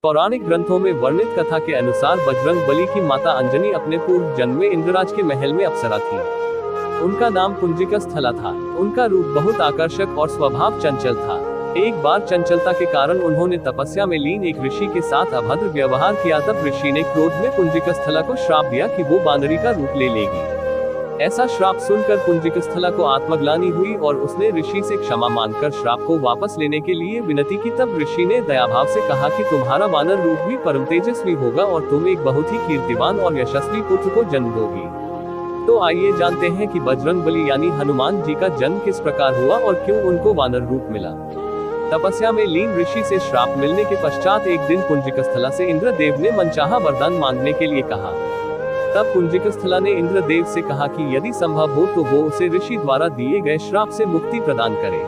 पौराणिक ग्रंथों में वर्णित कथा के अनुसार बजरंग बली की माता अंजनी अपने पूर्व जन्म में इंद्रराज के महल में अप्सरा थी। उनका नाम पुंजिकस्थला था। उनका रूप बहुत आकर्षक और स्वभाव चंचल था। एक बार चंचलता के कारण उन्होंने तपस्या में लीन एक ऋषि के साथ अभद्र व्यवहार किया। तब ऋषि ने क्रोध में पुंजिकस्थला को श्राप दिया कि वो बानरी का रूप ले लेगी। ऐसा श्राप सुनकर पुंजिकस्थला को आत्मग्लानि हुई और उसने ऋषि से क्षमा मांगकर श्राप को वापस लेने के लिए विनती की। तब ऋषि ने दयाभाव से कहा कि तुम्हारा वानर रूप भी परम तेजस्वी होगा और तुम एक बहुत ही कीर्तिवान और यशस्वी पुत्र को जन्म दोगी। तो आइए जानते हैं कि बजरंग बली यानी हनुमान जी का जन्म किस प्रकार हुआ और क्यों उनको वानर रूप मिला। तपस्या में लीन ऋषि से श्राप मिलने के पश्चात एक दिन पुंजिकस्थला से इंद्रदेव ने मनचाहा वरदान मांगने के लिए कहा। तब पुंजिकस्थला ने इंद्रदेव से कहा कि यदि संभव हो तो वो उसे ऋषि द्वारा दिए गए श्राप से मुक्ति प्रदान करे।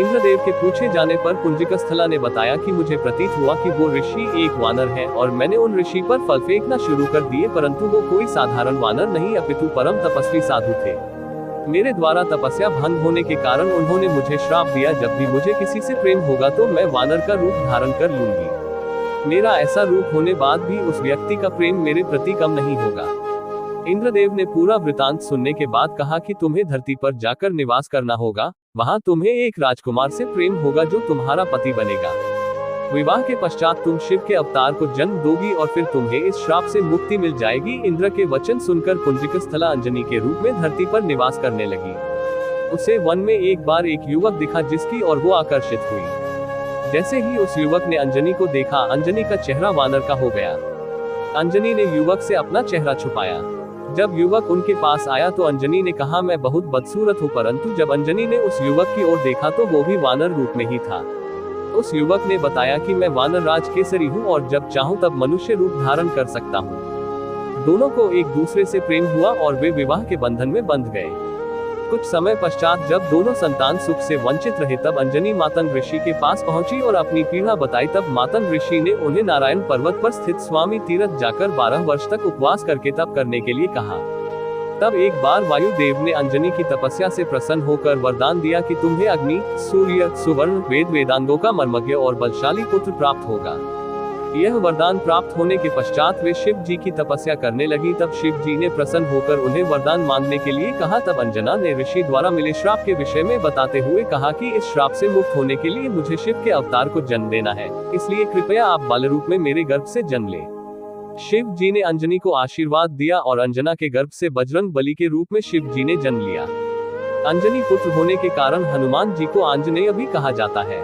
इंद्रदेव के पूछे जाने पर पुंजिकस्थला ने बताया कि मुझे प्रतीत हुआ कि वो ऋषि एक वानर है और मैंने उन ऋषि पर फल फेंकना शुरू कर दिए, परंतु वो कोई साधारण वानर नहीं अपितु परम तपस्वी साधु थे। मेरे द्वारा तपस्या भंग होने के कारण उन्होंने मुझे श्राप दिया, जब भी मुझे किसी से प्रेम होगा तो मैं वानर का रूप धारण कर लूंगी। मेरा ऐसा रूप होने बाद भी उस व्यक्ति का प्रेम मेरे प्रति कम नहीं होगा। इंद्रदेव ने पूरा वृतांत सुनने के बाद कहा कि तुम्हें धरती पर जाकर निवास करना होगा। वहां तुम्हें एक राजकुमार से प्रेम होगा जो तुम्हारा पति बनेगा। विवाह के पश्चात तुम शिव के अवतार को जन्म दोगी और फिर तुम्हें इस श्राप से मुक्ति मिल जाएगी। इंद्र के वचन सुनकर पुंजिकस्थला अंजनी के रूप में धरती पर निवास करने लगी। उसे वन में एक बार एक युवक दिखा जिसकी ओर वो आकर्षित हुई। जैसे ही उस युवक ने अंजनी को देखा, अंजनी का चेहरा वानर का हो गया। अंजनी ने युवक से अपना चेहरा छुपाया। जब युवक उनके पास आया तो अंजनी ने कहा, मैं बहुत बदसूरत हूँ। परंतु जब अंजनी ने उस युवक की ओर देखा तो वो भी वानर रूप में ही था। उस युवक ने बताया कि मैं वानर राज केसरी हूँ और जब चाहूँ तब मनुष्य रूप धारण कर सकता हूँ। दोनों को एक दूसरे से प्रेम हुआ और वे विवाह के बंधन में बंध गए। कुछ समय पश्चात जब दोनों संतान सुख से वंचित रहे तब अंजनी मातंग ऋषि के पास पहुंची और अपनी पीड़ा बताई। तब मातंग ऋषि ने उन्हें नारायण पर्वत पर स्थित स्वामी तीर्थ जाकर 12 वर्ष तक उपवास करके तप करने के लिए कहा। तब एक बार वायुदेव ने अंजनी की तपस्या से प्रसन्न होकर वरदान दिया कि तुम्हें अग्नि, सूर्य, सुवर्ण, वेद वेदांगों का मर्मज्ञ और बलशाली पुत्र प्राप्त होगा। यह वरदान प्राप्त होने के पश्चात वे शिव जी की तपस्या करने लगी। तब शिव जी ने प्रसन्न होकर उन्हें वरदान मांगने के लिए कहा। तब अंजना ने ऋषि द्वारा मिले श्राप के विषय में बताते हुए कहा कि इस श्राप से मुक्त होने के लिए मुझे शिव के अवतार को जन्म देना है, इसलिए कृपया आप बाल रूप में मेरे गर्भ से जन्म ले। शिव जी ने अंजनी को आशीर्वाद दिया और अंजना के गर्भ से बजरंग बली के रूप में शिव जी ने जन्म लिया। अंजनी पुत्र होने के कारण हनुमान जी को आंजनेय भी कहा जाता है।